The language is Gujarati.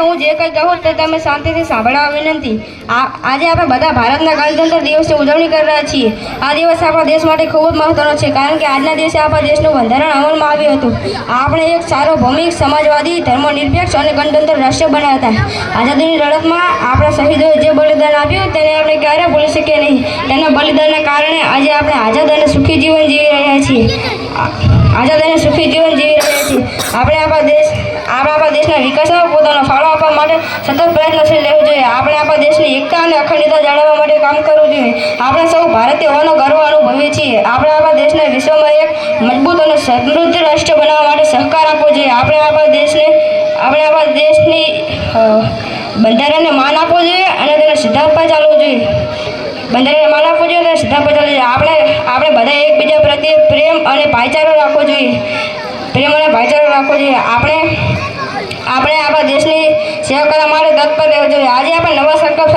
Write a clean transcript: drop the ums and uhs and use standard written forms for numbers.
હું જે કંઈ કહું તે તમે શાંતિથી સાંભળવા વિનંતી। આજે આપણે બધા ભારતના ગણતંત્ર દિવસની ઉજવણી કરી રહ્યા છીએ। આ દિવસ આપણા દેશ માટે ખૂબ જ મહત્વનો છે, કારણ કે આજના દિવસે આપણા દેશનું બંધારણ અમલમાં આવ્યું હતું। આપણે એક સાર્વભૌમિક, સમાજવાદી, ધર્મનિરપેક્ષ અને ગણતંત્ર રાષ્ટ્ર બન્યા હતા। આઝાદીની લડતમાં આપણા શહીદોએ જે બલિદાન આપ્યું તેને આપણે ક્યારેય ભૂલી શકીએ નહીં। તેના બલિદાનના કારણે આજે આપણે આઝાદ અને સુખી જીવન જીવી રહ્યા છીએ। આપણે આપણા દેશના વિકાસમાં પોતાનો ફાળો આપવા માટે સતત પ્રયત્નશીલ રહેવું જોઈએ। આપણે આપણા દેશની એકતા અને અખંડિતતા જાળવવા માટે કામ કરવું જોઈએ। આપણે સૌ ભારતીય હોવાનો ગર્વ અનુભવીએ છીએ। આપણે આપણા દેશને વિશ્વમાં એક મજબૂત અને સમૃદ્ધ રાષ્ટ્ર બનાવવા માટે સહકાર આપવો જોઈએ। આપણે આપણા દેશની બંધારણને માન આપવું જોઈએ અને તેના સિદ્ધાંત પર ચાલવું જોઈએ। આપણે બધા એકબીજા પ્રત્યે પ્રેમ અને ભાઈચારો રાખવો જોઈએ। આપણે આપણા દેશની સેવા કરવા માટે તત્પર રહેવું જોઈએ। આજે આપણે નવા સંકલ્પ